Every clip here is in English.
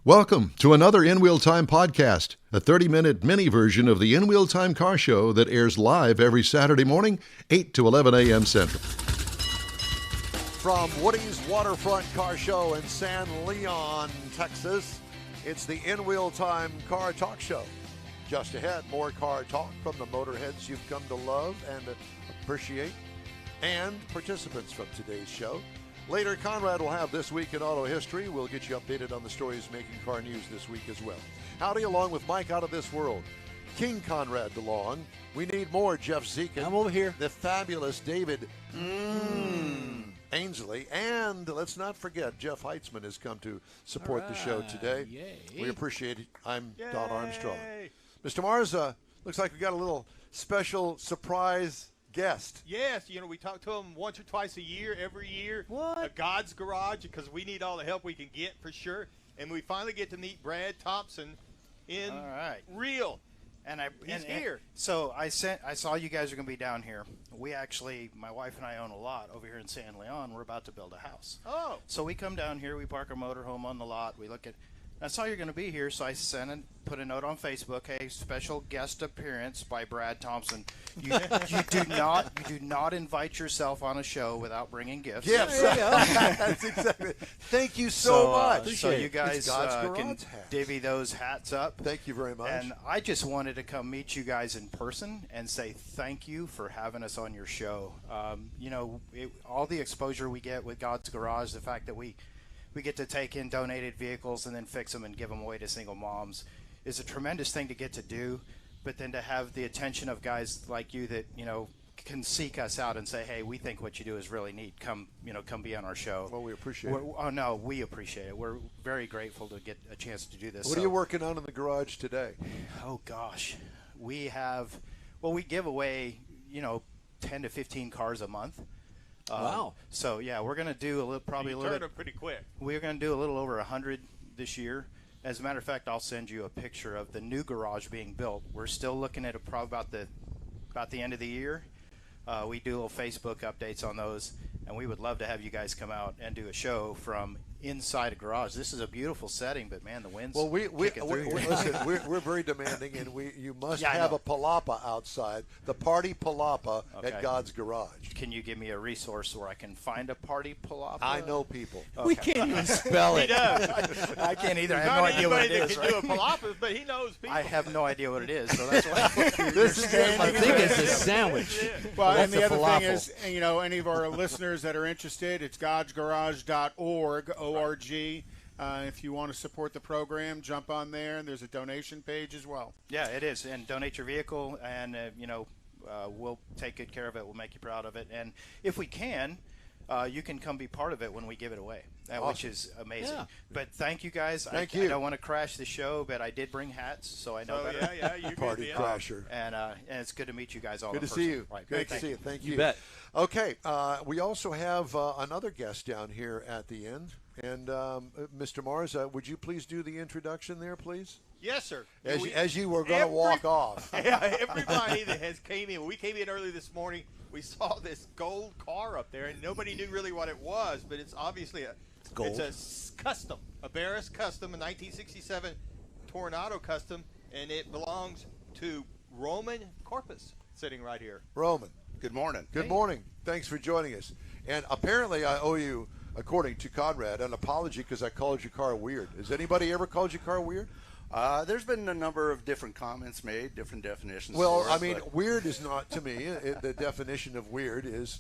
Welcome to another In Wheel Time podcast, a 30-minute mini version of the In Wheel Time car show that airs live every Saturday morning, 8 to 11 a.m. Central. From Woody's Waterfront Car Show in San Leon, Texas, it's the In Wheel Time Car Talk Show. Just ahead, more car talk from the motorheads you've come to love and appreciate, and participants from today's show. Later, Kondrad will have This Week in Auto History. We'll get you updated on the stories making car news this week as well. Howdy, along with Mike out of this world, King Kondrad DeLong. We need more Jeff Zekin. I'm over here. The fabulous David Ainsley. And let's not forget, Jeff Heitzman has come to support the show today. Yay. We appreciate it. I'm Don Armstrong. Mr. Mars, looks like we got a little special surprise guest. Yes, we talk to them once or twice a year, every year. What? God's Garage, because we need all the help we can get for sure. And we finally get to meet Brad Thompson in real. And He's here. So I saw you guys are going to be down here. We actually, my wife and I own a lot over here in San Leon. We're about to build a house. Oh. So we come down here. We park our motorhome on the lot. We look at. I saw you're going to be here, so I put a note on Facebook. Hey, special guest appearance by Brad Thompson. You do not invite yourself on a show without bringing gifts. Yes, that's exactly. Thank you so much. So you guys can hats. divvy those hats up. Thank you very much. And I just wanted to come meet you guys in person and say thank you for having us on your show. All the exposure we get with God's Garage, the fact that we get to take in donated vehicles and then fix them and give them away to single moms is a tremendous thing to get to do. But then to have the attention of guys like you that, can seek us out and say, hey, we think what you do is really neat. Come be on our show. Well, we appreciate it. Oh, no, we appreciate it. We're very grateful to get a chance to do this. What are you working on in the garage today? Oh, gosh. We give away, 10 to 15 cars a month. Wow. So, yeah, we're going to do a little Turned them pretty quick. We're going to do a little over 100 this year. As a matter of fact, I'll send you a picture of the new garage being built. We're still looking at probably about the end of the year. We do little Facebook updates on those, and we would love to have you guys come out and do a show from inside a garage. This is a beautiful setting, but man, the wind's kicking through here. Listen, we're very demanding, and you must have a palapa outside, the party palapa at God's Garage. Can you give me a resource where I can find a party palapa? I know people. Okay. We can't even spell it. He does. I can't either. I have no idea what it is. That can do a palapa, but he knows people. I have no idea what it is, so that's why. I think it's a sandwich. Well, and That's the a other falafel. thing is, any of our listeners that are interested, it's godsgarage.org, O-R-G. If you want to support the program, jump on there, and there's a donation page as well. Yeah, it is. And donate your vehicle, and, we'll take good care of it. We'll make you proud of it. And if we can, you can come be part of it when we give it away, which is amazing. Yeah. But thank you, guys. Thank I you. don't want to crash the show, but I did bring hats, so I know better. Yeah, you Party good, crasher. And it's good to meet you guys all. Good in to person. see you. Right. Great to see you. Thank you. You bet. Okay, we also have another guest down here at the end. And Mr. Mars, would you please do the introduction there, please? Yes, sir. As you were going to walk off. Everybody that has came in. When we came in early this morning, we saw this gold car up there, and nobody knew really what it was, but it's obviously gold. It's a custom, a Barris custom, a 1967 Toronado custom, and it belongs to Roman Korpus, sitting right here. Roman, Good morning. good morning. Thanks for joining us. And apparently I owe you, according to Kondrad, an apology because I called your car weird. Has anybody ever called your car weird? There's been a number of different comments made, different definitions. Well, for I it, mean, but weird is not, to me, the definition of weird is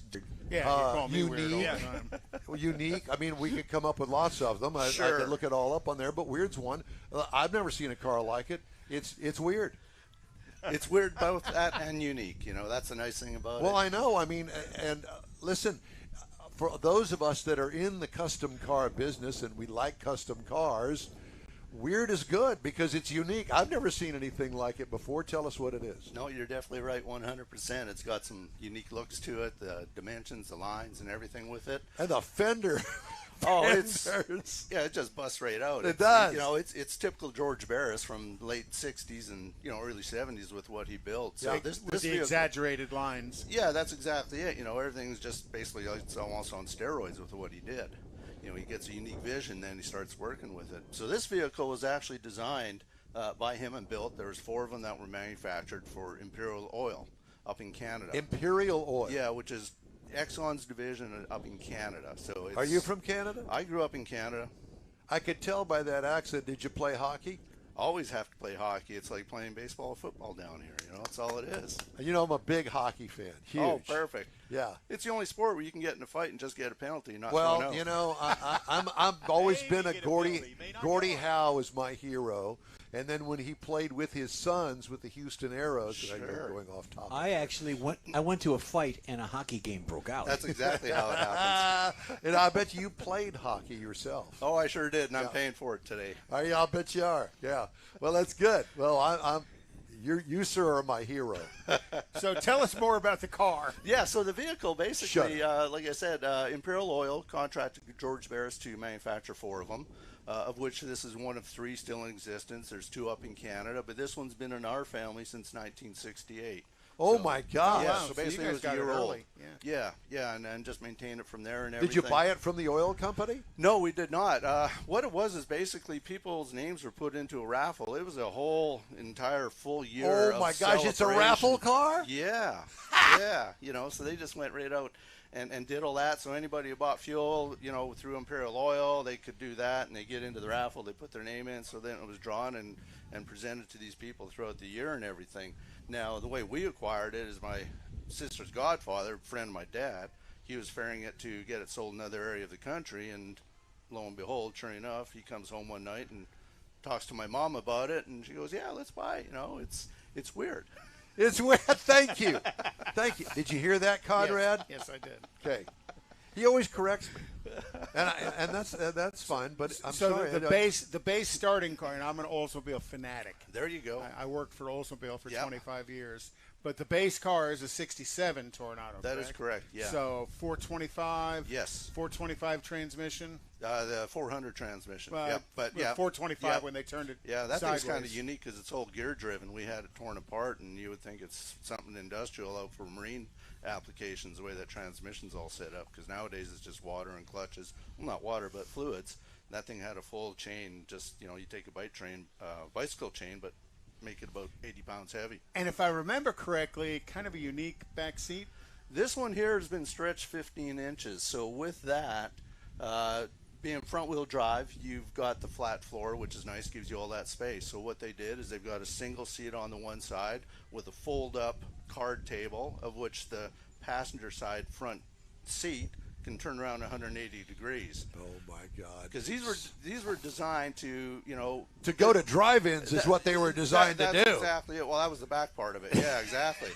Yeah, you call me unique. weird all the time. Well, unique. I mean, we could come up with lots of them. I Sure. could look it all up on there, but weird's one. I've never seen a car like it. It's weird. it's weird both that and unique. That's the nice thing about it. Well, I know. I mean, and listen, for those of us that are in the custom car business and we like custom cars, weird is good because it's unique. I've never seen anything like it before. Tell us what it is. No, you're definitely right, 100%. It's got some unique looks to it, the dimensions, the lines, and everything with it. And the fender. Oh, fenders. it just busts right out. It does. It's typical George Barris from late 60s and, early 70s with what he built. So Yeah. this With the vehicle- exaggerated lines. Yeah, that's exactly it. Everything's just basically, it's almost on steroids with what he did. he gets a unique vision, then he starts working with it. So this vehicle was actually designed by him and built. There was 4 of them that were manufactured for Imperial Oil up in Canada. Imperial Oil. Yeah, which is Exxon's division up in Canada. So Are you from Canada? I grew up in Canada. I could tell by that accent. Did you play hockey? Always have to play hockey. It's like playing baseball or football down here. That's all it is. I'm a big hockey fan. Huge. Oh, perfect. Yeah. It's the only sport where you can get in a fight and just get a penalty, not Well, thrown out. I've always Maybe been a get a Gordie. penalty. May not Gordie go. Howe is my hero. And then when he played with his sons with the Houston Aeros, I know Sure. going off topic. I actually went to a fight and a hockey game broke out. That's exactly how it happens. And I bet you played hockey yourself. Oh, I sure did, and I'm paying for it today. I'll bet you are. Yeah. Well, that's good. Well, you sir are my hero. So tell us more about the car. Yeah, so the vehicle basically, Sure. like I said, Imperial Oil contracted George Barris to manufacture 4 of them, of which this is one of 3 still in existence. There's 2 up in Canada, but this one's been in our family since 1968. Oh, my God. Yeah, wow. so So basically you it guys was a got it year old. early. Yeah, and just maintain it from there and everything. Did you buy it from the oil company? No, we did not. What it was is basically people's names were put into a raffle. It was a whole entire full year. Oh, my of gosh. It's a celebration. raffle car? Yeah, yeah. So they just went right out and did all that. So anybody who bought fuel, through Imperial Oil, they could do that, and they get into the raffle. They put their name in, so then it was drawn and presented to these people throughout the year and everything. Now, the way we acquired it is my sister's godfather, friend of my dad. He was ferrying it to get it sold in another area of the country, and lo and behold, sure enough, he comes home one night and talks to my mom about it, and she goes, "Yeah, let's buy it." It's weird. It's weird. Thank you. Thank you. Did you hear that, Conrad? Yes, I did. Okay. He always corrects me, and that's fine. But I'm So sorry. the base starting car, and I'm an Oldsmobile fanatic. There you go. I worked for Oldsmobile for Yep. 25 years. But the base car is a 67 Toronado. That is correct, yeah. So 425. Yes. 425 transmission. The 400 transmission. Yeah, but well, yeah, 425 yeah. when they turned it. Yeah, that thing's kind of sideways. unique because it's all gear driven. We had it torn apart, and you would think it's something industrial out for marine applications. The way that transmission's all set up, because nowadays it's just water and clutches. Well, not water, but fluids. That thing had a full chain. Just you take a bicycle chain, but make it about 80 pounds heavy. And if I remember correctly, kind of a unique back seat. This one here has been stretched 15 inches. So with that, being front wheel drive, you've got the flat floor, which is nice, gives you all that space. So what they did is they've got a single seat on the one side with a fold up card table, of which the passenger side front seat can turn around 180 degrees. oh my God. Because these were designed to To go to drive-ins is what they were designed that's to do. Exactly it. Well, that was the back part of it. Yeah, exactly.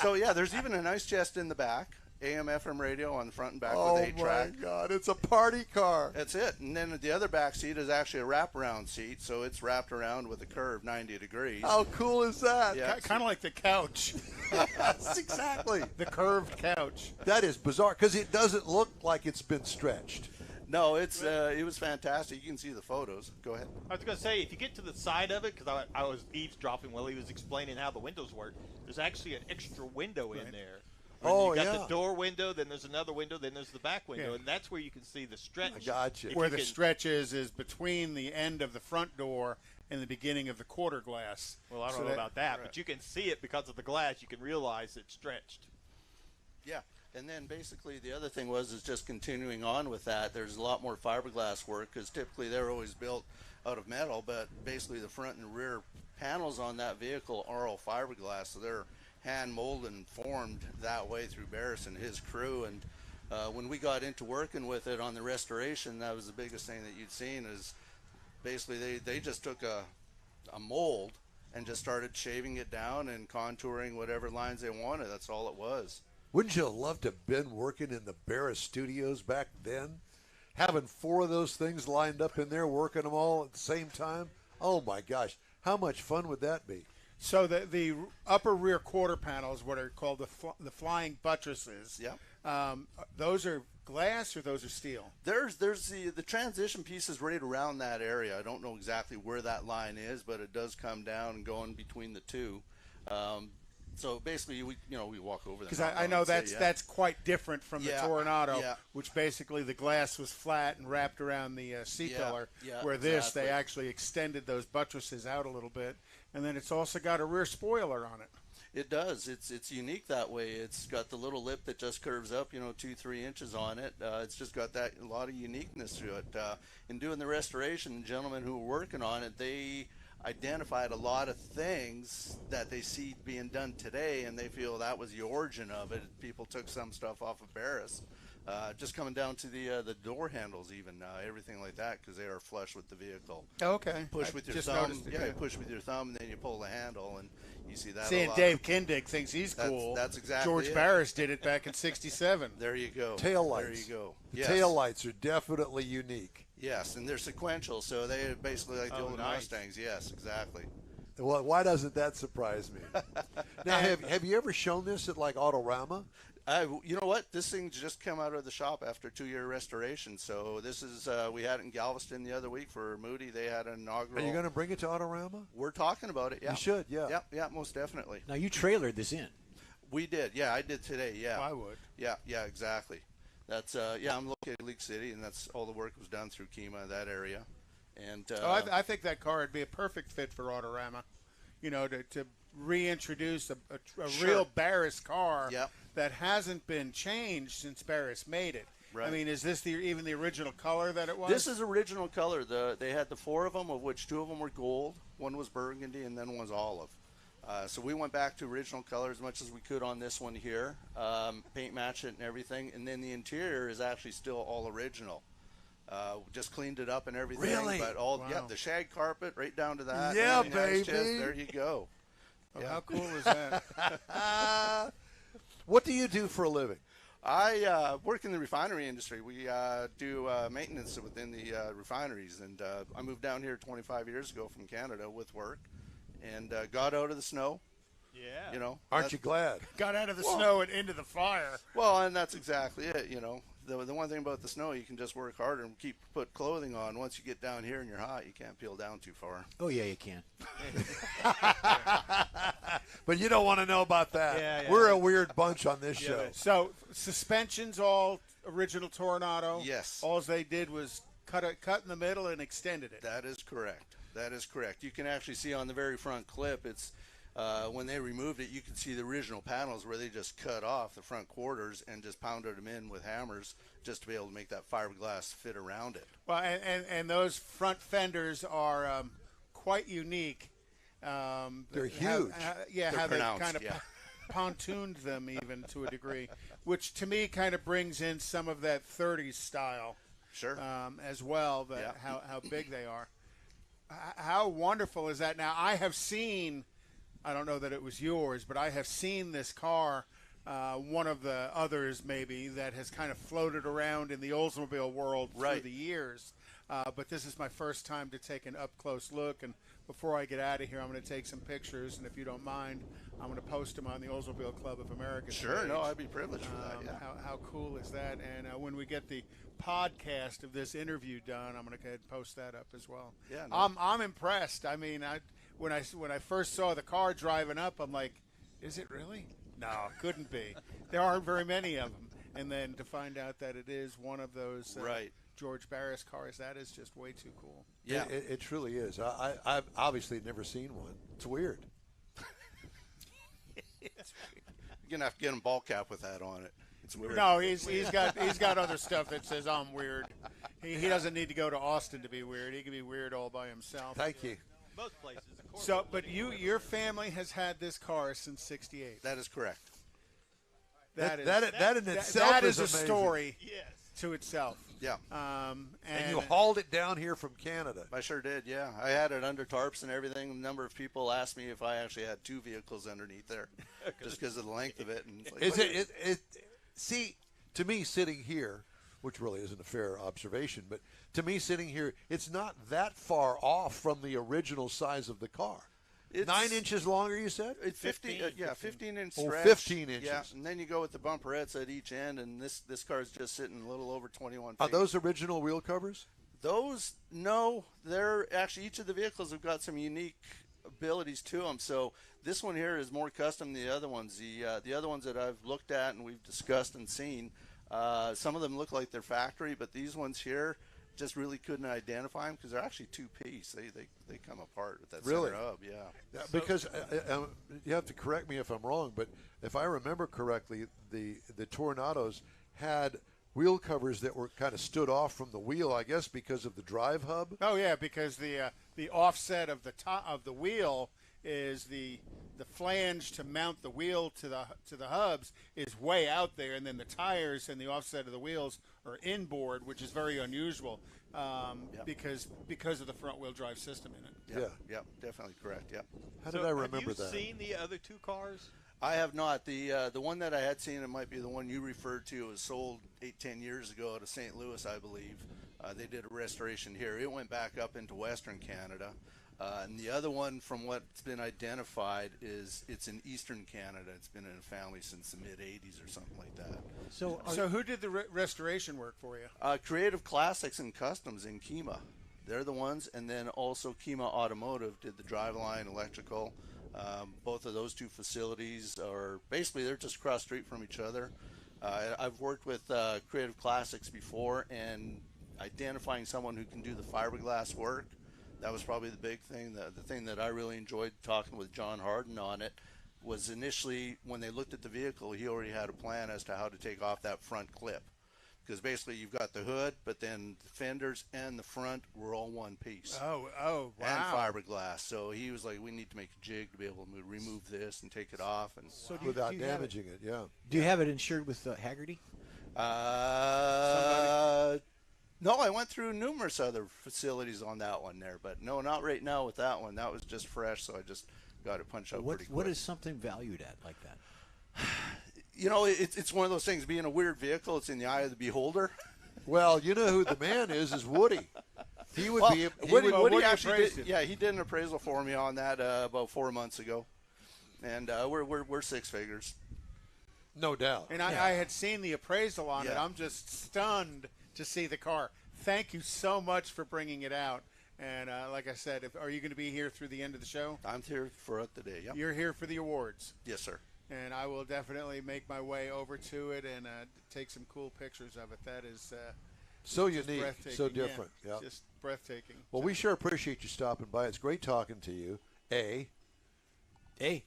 So yeah, there's even a nice chest in the back, AM/FM radio on the front and back Oh with 8-track. my God! It's a party car. That's it. And then the other back seat is actually a wraparound seat, so it's wrapped around with a curve 90 degrees. How cool is that? Yeah. Kind of like the couch, Yes, exactly. the curved couch. That is bizarre because it doesn't look like it's been stretched. No, it was fantastic. You can see the photos. Go ahead. I was going to say, if you get to the side of it, because I was eavesdropping while he was explaining how the windows work, there's actually an extra window in there. Oh, you got yeah. the door window, then there's another window, then there's the back window, Yeah. and that's where you can see the stretch. I got you. If Where you the can- stretch is between the end of the front door and the beginning of the quarter glass. Well, I don't So know about that, but you can see it because of the glass. You can realize it's stretched. Yeah. And then basically the other thing is just continuing on with that. There's a lot more fiberglass work because typically they're always built out of metal, but basically the front and rear panels on that vehicle are all fiberglass, so they're hand molded and formed that way through Barris and his crew. And when we got into working with it on the restoration, that was the biggest thing that you'd seen is basically they just took a mold and just started shaving it down and contouring whatever lines they wanted. That's all it was. Wouldn't you love to have been working in the Barris studios back then? Having 4 of those things lined up in there, working them all at the same time? Oh my gosh, how much fun would that be? So the upper rear quarter panels, what are called the flying buttresses. Yep. Those are glass or those are steel? There's the transition pieces right around that area. I don't know exactly where that line is, but it does come down and go in between the two. So basically, we walk over there. Because I know that's quite different from the Toronado, yeah. which basically the glass was flat and wrapped around the seat pillar. Yeah, where this, they actually extended those buttresses out a little bit, and then it's also got a rear spoiler on it. It does. It's unique that way. It's got the little lip that just curves up, 2-3 inches on it. It's just got a lot of uniqueness to it. In doing the restoration, the gentlemen who were working on it, they identified a lot of things that they see being done today, and they feel that was the origin of it. People took some stuff off of Barris, just coming down to the door handles, even everything like that, because they are flush with the vehicle. Okay. Push with your thumb. Yeah, you push with your thumb, and then you pull the handle, and you see that. Seeing Dave Kindig thinks he's cool. That's exactly George Barris did it back in '67. There you go. Tail lights. There you go. The tail lights are definitely unique. Yes, and they're sequential, so they basically like the old Mustangs. Yes, exactly. Well, why doesn't that surprise me? Now, have you ever shown this at like Autorama? You know what? This thing just came out of the shop after a 2-year restoration. So this is we had it in Galveston the other week for Moody. They had an inaugural. Are you going to bring it to Autorama? We're talking about it. Yeah, you should. Yeah. Yeah, most definitely. Now you trailered this in. We did. Yeah, I did today. Yeah, I would. Yeah, exactly. That's I'm located in League City, and that's all the work was done through Kima, that area. And I think that car would be a perfect fit for Autorama. To reintroduce a real Barris car that hasn't been changed since Barris made it. Right. I mean, is this even the original color that it was? This is original color. They had the 4 of them, of which 2 of them were gold, one was burgundy, and then one was olive. So we went back to original color as much as we could on this one here, paint match it and everything, and then the interior is actually still all original. Just cleaned it up and everything. Really? But the shag carpet right down to that. Yeah, baby. There you go. Oh, how cool is that? What do you do for a living? I work in the refinery industry. We do maintenance within the refineries, and I moved down here 25 years ago from Canada with work, and got out of the snow. Yeah. Aren't you glad? Got out of the snow and into the fire. Well, and that's exactly it. The one thing about the snow, you can just work harder and put clothing on. Once you get down here and you're hot, you can't peel down too far. Oh yeah, you can. But you don't want to know about that. Yeah. We're a weird bunch on this show. So suspensions all original Toronado. Yes. All they did was cut in the middle and extended it. That is correct. You can actually see on the very front clip, it's when they removed it, you can see the original panels where they just cut off the front quarters and just pounded them in with hammers just to be able to make that fiberglass fit around it. Well, and those front fenders are quite unique. They're huge. They're how they pronounced, kind of pontooned them even to a degree, which to me kind of brings in some of that 30s style. Sure. As well, how big they are. How wonderful is that? Now, I have seen, I don't know that it was yours, but I have seen this car, one of the others maybe, that has kind of floated around in the Oldsmobile world through the years. But this is my first time to take an up-close look, and before I get out of here, I'm going to take some pictures, and if you don't mind, I'm going to post them on the Oldsmobile Club of America. Sure, page. no, I'd be privileged for that. Yeah. How cool is that? And when we get the podcast of this interview done, I'm going to go ahead and post that up as well. Yeah, no. I'm impressed. I mean, when I first saw the car driving up, I'm like, is it really? No, it couldn't be. There aren't very many of them. And then to find out that it is one of those George Barris cars, that is just way too cool. Yeah, it truly is. I've obviously never seen one. It's weird. You're gonna have to get him ball cap with that on it. It's weird. No, he's got other stuff that says I'm weird. He doesn't need to go to Austin to be weird. He can be weird all by himself. Thank you. Most places, of course. So, but your family has had this car since '68. That is correct. That in itself is a amazing. story Yes. to itself. Yeah. And you hauled it down here from Canada. I sure did, yeah. I had it under tarps and everything. A number of people asked me if I actually had 2 vehicles underneath there, just because of the length of it. And it's like, See, to me, sitting here, which really isn't a fair observation, but to me, sitting here, it's not that far off from the original size of the car. It's 9 inches longer, you said? It's 15 inch Oh, stretch. 15 inches. Yeah, and then you go with the bumperettes at each end, and this car is just sitting a little over 21 feet. Are those original wheel covers? Those, no, they're actually, each of the vehicles have got some unique abilities to them. So this one here is more custom than the other ones. The other ones that I've looked at and we've discussed and seen, some of them look like they're factory, but these ones here just really couldn't identify them because they're actually two-piece. They come apart with that Really? center hub, yeah. Because you have to correct me if I'm wrong, but if I remember correctly, the Tornados had wheel covers that were kind of stood off from the wheel, I guess, because of the drive hub. Oh yeah, because the offset of the top of the wheel is the flange to mount the wheel to the hubs is way out there, and then the tires and the offset of the wheels are inboard, which is very unusual because of the front wheel drive system in it. Yeah, Definitely correct. Yeah. How did I remember that? Have you seen the other two cars? I have not. The one that I had seen, it might be the one you referred to, was sold 8-10 years ago out of St. Louis, I believe. They did a restoration here. It went back up into Western Canada. And the other one, from what's been identified, it's in Eastern Canada. It's been in a family since the mid-'80s or something like that. So who did the restoration work for you? Creative Classics and Customs in Kemah. They're the ones. And then also Kemah Automotive did the driveline, electrical. Both of those two facilities are basically, they're just across the street from each other. I've worked with Creative Classics before, and identifying someone who can do the fiberglass work, that was probably the big thing. The thing that I really enjoyed talking with John Harden on it was initially when they looked at the vehicle, he already had a plan as to how to take off that front clip. Because basically you've got the hood, but then the fenders and the front were all one piece. Oh, wow. And fiberglass. So he was like, we need to make a jig to be able to remove this and take it off. And Without damaging it, yeah. Do you have it insured with Haggerty? No, I went through numerous other facilities on that one there, but no, not right now with that one. That was just fresh, so I just got it punched out pretty quick. What is something valued at like that? You know, it's one of those things. Being a weird vehicle, it's in the eye of the beholder. Well, you know who the man is Woody. He would be. Woody actually did, he did an appraisal for me on that about 4 months ago, and we're six figures. No doubt. And I had seen the appraisal on it. I'm just stunned to see the car. Thank you so much for bringing it out. And like I said, are you going to be here through the end of the show? I'm here for the day. Yep. You're here for the awards. Yes, sir. And I will definitely make my way over to it and take some cool pictures of it. That is so unique, so different. Yeah, just breathtaking. Well, we sure appreciate you stopping by. It's great talking to you. Hey. Oh,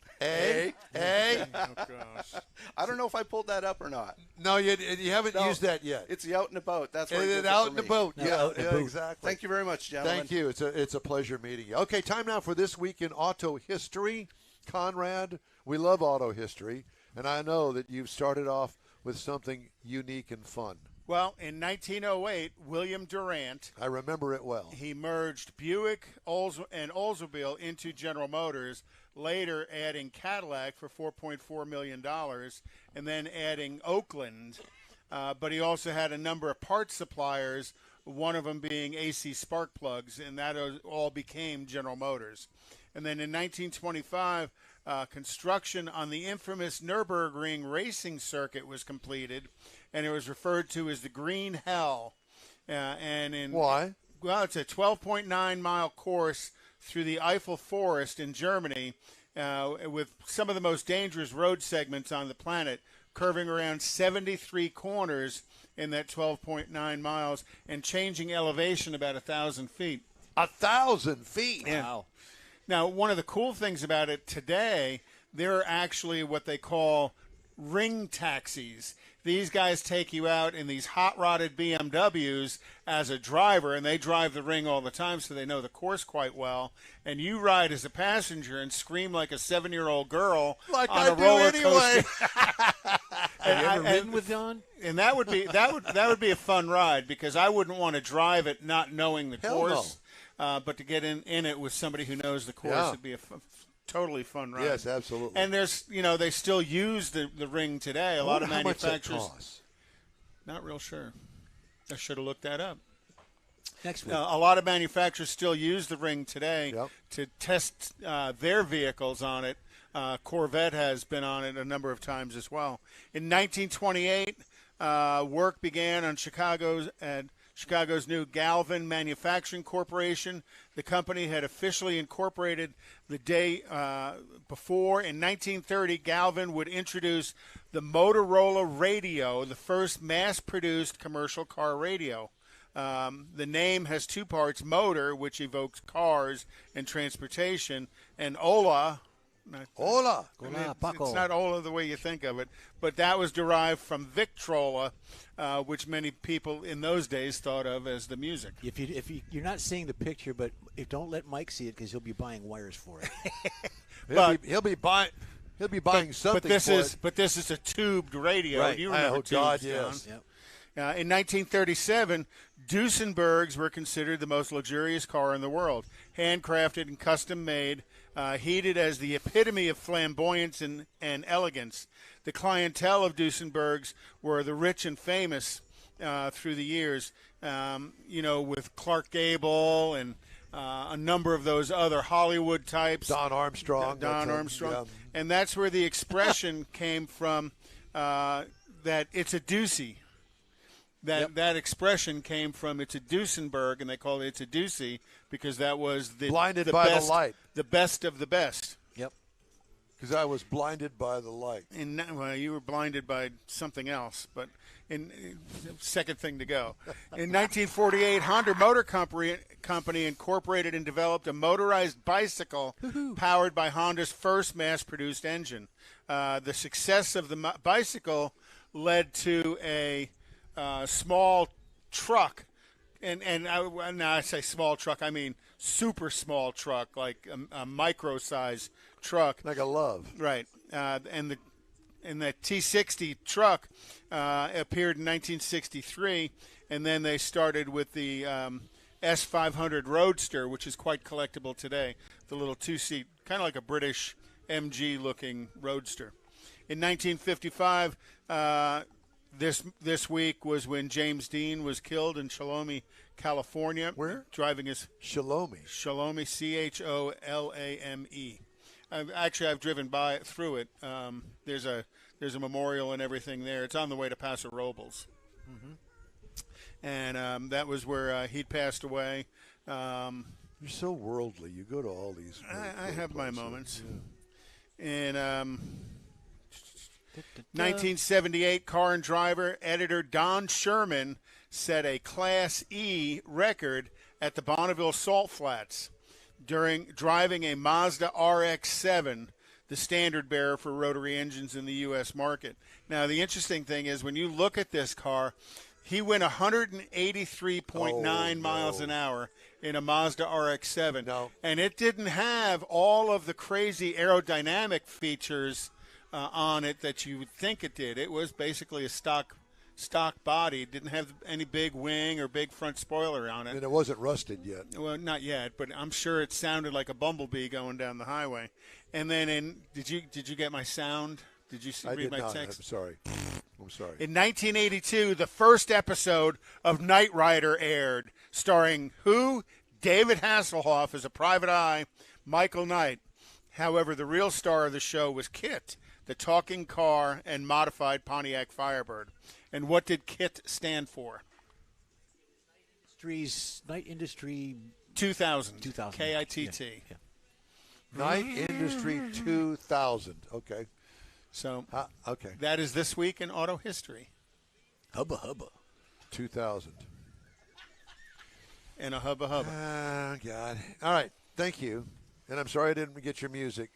gosh. I don't know if I pulled that up or not. No, you haven't used that yet. It's the out and about. That's right. It's out in the boat. Yeah, exactly. Thank you very much, gentlemen. Thank you. It's a pleasure meeting you. Okay, time now for This Week in Auto History. Konrad, we love auto history, and I know that you've started off with something unique and fun. Well, in 1908, William Durant. I remember it well. He merged Buick and Oldsmobile into General Motors, later adding Cadillac for $4.4 million, and then adding Oakland. But he also had a number of parts suppliers, one of them being AC spark plugs, and that all became General Motors. And then in 1925, construction on the infamous Nürburgring racing circuit was completed, and it was referred to as the Green Hell. Why? Well, it's a 12.9-mile course through the Eiffel Forest in Germany with some of the most dangerous road segments on the planet, curving around 73 corners in that 12.9 miles and changing elevation about 1,000 feet. 1,000 feet? Yeah. Wow. Now, one of the cool things about it today, there are actually what they call ring taxis. These guys take you out in these hot-rodded BMWs as a driver, and they drive the ring all the time, so they know the course quite well. And you ride as a passenger and scream like a 7-year-old girl like on a roller coaster. Have you ever ridden with Don? And that would be a fun ride, because I wouldn't want to drive it not knowing the course. But to get in it with somebody who knows the course would be a totally fun ride. Yes, absolutely. And there's, they still use the ring today. A lot of manufacturers. How much it costs? Not real sure. I should have looked that up. Next week. A lot of manufacturers still use the ring today to test their vehicles on it. Corvette has been on it a number of times as well. In 1928, work began on Chicago's new Galvin Manufacturing Corporation. The company had officially incorporated the day before. In 1930, Galvin would introduce the Motorola radio, the first mass-produced commercial car radio. The name has two parts: motor, which evokes cars and transportation, and Ola. Hola. It's not Ola the way you think of it, but that was derived from Victrola, which many people in those days thought of as the music. If you're not seeing the picture, but don't let Mike see it because he'll be buying wires for it. He'll be buying something. But this is a tubed radio. Right. You remember tubes, God, John. yes. Yep. In 1937, Duesenbergs were considered the most luxurious car in the world. Handcrafted and custom-made, heated as the epitome of flamboyance and elegance. The clientele of Duesenbergs were the rich and famous through the years, with Clark Gable and a number of those other Hollywood types. Don Armstrong. Yeah. And that's where the expression came from, that it's a doozy. That expression came from it's a Duesenberg, and they called it it's a doozy because that was blinded by best, the light. The best of the best. Yep. Because I was blinded by the light. And you were blinded by something else, but second thing to go. In 1948, Honda Motor Company incorporated and developed a motorized bicycle powered by Honda's first mass-produced engine. The success of the bicycle led to a small truck, and now I say small truck, I mean super small truck, like a micro-size truck. Like a Love. Right. And the T60 truck appeared in 1963, and then they started with the S500 Roadster, which is quite collectible today, the little two-seat, kind of like a British MG-looking Roadster. In 1955, This week was when James Dean was killed in Cholome, California. Where? Driving his Cholome, Cholame. I've driven through it. There's a memorial and everything there. It's on the way to Paso Robles. Mm-hmm. And that was where he'd passed away. You're so worldly. You go to all these. I have my moments. Yeah. And 1978, car and driver editor Don Sherman set a Class E record at the Bonneville Salt Flats during driving a Mazda RX-7, the standard bearer for rotary engines in the U.S. market. Now, the interesting thing is when you look at this car, he went 183.9 miles an hour in a Mazda RX-7. No. And it didn't have all of the crazy aerodynamic features on it that you would think it did. It was basically a stock body. It didn't have any big wing or big front spoiler on it. And it wasn't rusted yet. Well, not yet, but I'm sure it sounded like a bumblebee going down the highway. And then did you get my sound? Did you read my text? I'm sorry. In 1982, the first episode of Knight Rider aired, starring who? David Hasselhoff as a private eye, Michael Knight. However, the real star of the show was KITT, the talking car and modified Pontiac Firebird. And what did KITT stand for? Knight Industry 2000. KITT. K-I-T-T. Yeah. Knight Industry 2000. Okay. So okay. That is this week in auto history. Hubba hubba. 2000. And a hubba hubba. Oh, God. All right. Thank you. And I'm sorry I didn't get your music.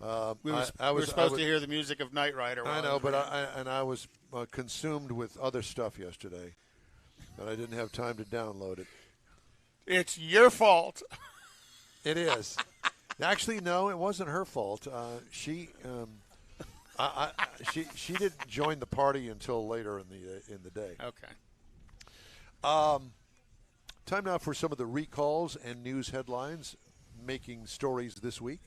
We were supposed to hear the music of Knight Rider. I know, but I was consumed with other stuff yesterday, and I didn't have time to download it. It's your fault. It is. Actually, no, it wasn't her fault. She didn't join the party until later in the day. Okay. Time now for some of the recalls and news headlines making stories this week.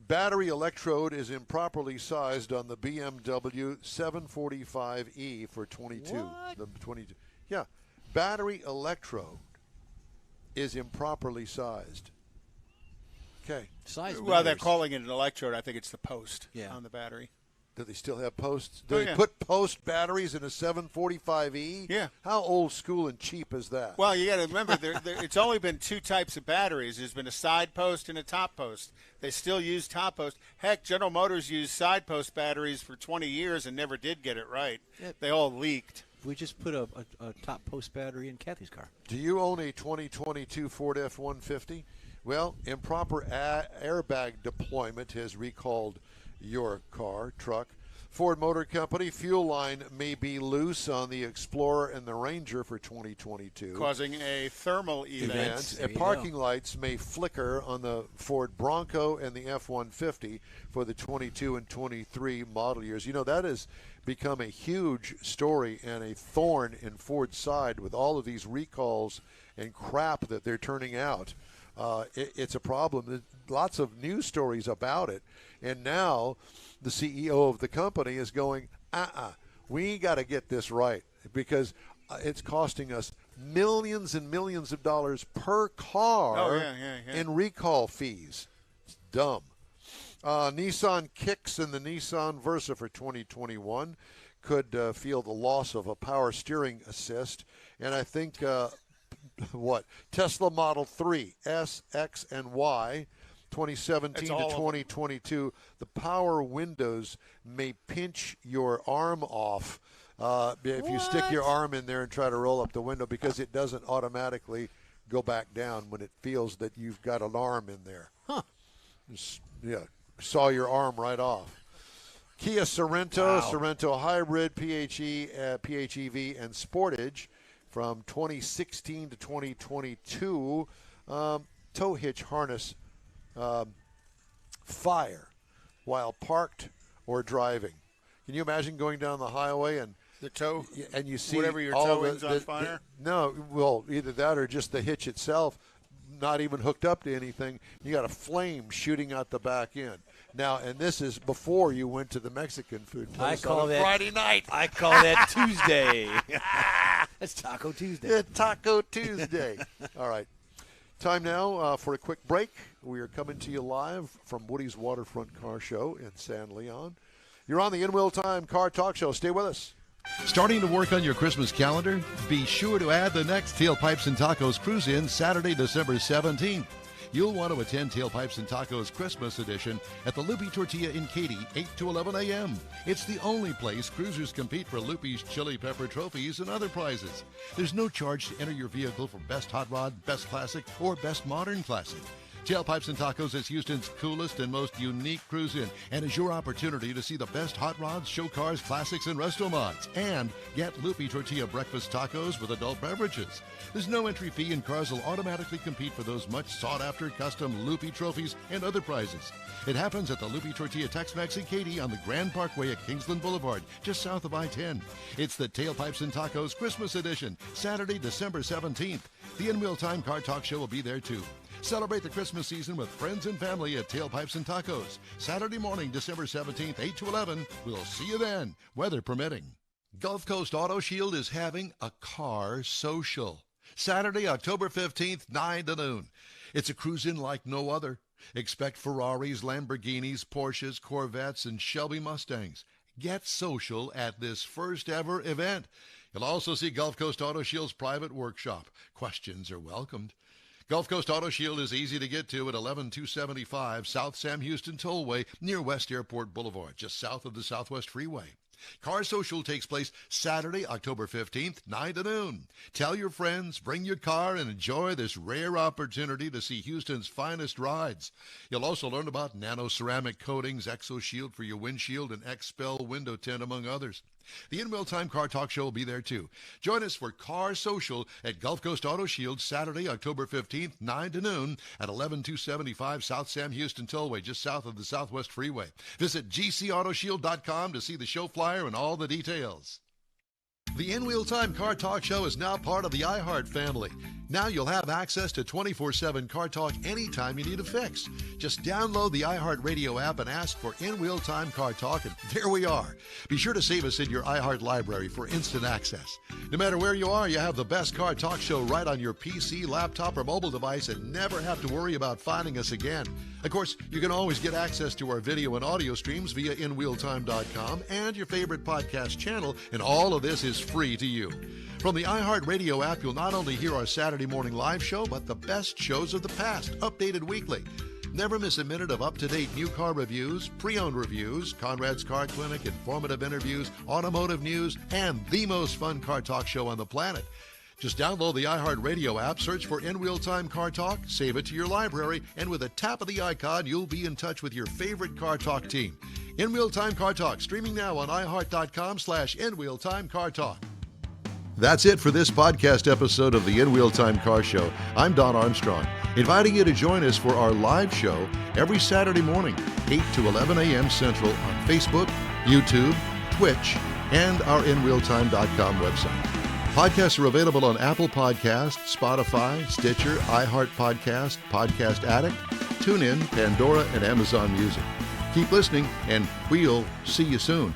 Battery electrode is improperly sized on the BMW 745e for 22. What? The 22. Yeah, battery electrode is improperly sized. Okay. Size Well, they're matters. calling it an electrode. I think it's the post Yeah. on the battery. Do they still have posts? Oh, Do they put post batteries in a 745E? Yeah. How old school and cheap is that? Well, you got to remember, it's only been two types of batteries. There's been a side post and a top post. They still use top post. Heck, General Motors used side post batteries for 20 years and never did get it right. Yep. They all leaked. We just put a top post battery in Kathy's car. Do you own a 2022 Ford F-150? Well, improper airbag deployment has recalled your car, truck. Ford Motor Company fuel line may be loose on the Explorer and the Ranger for 2022. Causing a thermal event. And parking lights may flicker on the Ford Bronco and the F-150 for the 22 and 23 model years. You know, that has become a huge story and a thorn in Ford's side with all of these recalls and crap that they're turning out. It's a problem. There's lots of news stories about it. And now the CEO of the company is going, we got to get this right because it's costing us millions and millions of dollars per car in recall fees. It's dumb. Nissan Kicks and the Nissan Versa for 2021 could feel the loss of a power steering assist. And I think Tesla Model 3, S, X, and Y, 2017 to 2022, the power windows may pinch your arm off if you stick your arm in there and try to roll up the window because it doesn't automatically go back down when it feels that you've got an arm in there. Saw your arm right off. Kia Sorento, Sorento Hybrid, PHEV, and Sportage from 2016 to 2022. Tow hitch harness fire while parked or driving. Can you imagine going down the highway and the tow, and you see whatever your all tow of is on fire? No, well, either that or just the hitch itself, not even hooked up to anything. You got a flame shooting out the back end. Now, and this is before you went to the Mexican food place on Friday night. I call that Tuesday. That's Taco Tuesday. Yeah, Taco Tuesday. All right. Time now for a quick break. We are coming to you live from Woody's Waterfront Car Show in San Leon. You're on the In Wheel Time Car Talk Show. Stay with us. Starting to work on your Christmas calendar? Be sure to add the next Tailpipes and Tacos Cruise In Saturday, December 17th. You'll want to attend Tailpipes and Tacos Christmas Edition at the Loopy Tortilla in Katy, 8 to 11 a.m. It's the only place cruisers compete for Loopy's Chili Pepper trophies and other prizes. There's no charge to enter your vehicle for Best Hot Rod, Best Classic, or Best Modern Classic. Tailpipes and Tacos is Houston's coolest and most unique cruise-in and is your opportunity to see the best hot rods, show cars, classics, and resto mods. And get Loopy Tortilla breakfast tacos with adult beverages. There's no entry fee and cars will automatically compete for those much sought-after custom Loopy trophies and other prizes. It happens at the Loopy Tortilla Tex-Mex in Katy on the Grand Parkway at Kingsland Boulevard, just south of I-10. It's the Tailpipes and Tacos Christmas Edition, Saturday, December 17th. The In Wheel Time Car Talk Show will be there too. Celebrate the Christmas season with friends and family at Tailpipes and Tacos. Saturday morning, December 17th, 8 to 11. We'll see you then, weather permitting. Gulf Coast Auto Shield is having a car social. Saturday, October 15th, 9 to noon. It's a cruise-in like no other. Expect Ferraris, Lamborghinis, Porsches, Corvettes, and Shelby Mustangs. Get social at this first-ever event. You'll also see Gulf Coast Auto Shield's private workshop. Questions are welcomed. Gulf Coast Auto Shield is easy to get to at 11275 South Sam Houston Tollway near West Airport Boulevard, just south of the Southwest Freeway. Car Social takes place Saturday, October 15th, 9 to noon. Tell your friends, bring your car, and enjoy this rare opportunity to see Houston's finest rides. You'll also learn about nano-ceramic coatings, ExoShield for your windshield, and Expel window tint, among others. The In Wheel Time Car Talk Show will be there too. Join us for Car Social at Gulf Coast Auto Shield Saturday, October 15th, 9 to noon at 11275 South Sam Houston Tollway, just south of the Southwest Freeway. Visit gcautoshield.com to see the show flyer and all the details. The In Wheel Time Car Talk Show is now part of the iHeart family. Now you'll have access to 24/7 Car Talk anytime you need a fix. Just download the iHeart Radio app and ask for In Wheel Time Car Talk, and there we are. Be sure to save us in your iHeart library for instant access. No matter where you are, you have the best Car Talk Show right on your PC, laptop, or mobile device and never have to worry about finding us again. Of course, you can always get access to our video and audio streams via InWheelTime.com and your favorite podcast channel, and all of this is free to you. From the iHeart Radio app, you'll not only hear our Saturday morning live show, but the best shows of the past, updated weekly. Never miss a minute of up-to-date new car reviews, pre-owned reviews, Konrad's Car Clinic, informative interviews, automotive news, and the most fun car talk show on the planet. Just download the iHeart Radio app, search for In Wheel Time Car Talk, save it to your library, and with a tap of the icon, you'll be in touch with your favorite Car Talk team. In Wheel Time Car Talk, streaming now on iHeart.com/In Wheel Time Car Talk. That's it for this podcast episode of the In Wheel Time Car Show. I'm Don Armstrong, inviting you to join us for our live show every Saturday morning, 8 to 11 a.m. Central on Facebook, YouTube, Twitch, and our InWheelTime.com website. Podcasts are available on Apple Podcasts, Spotify, Stitcher, iHeart Podcast, Podcast Addict, TuneIn, Pandora, and Amazon Music. Keep listening, and we'll see you soon.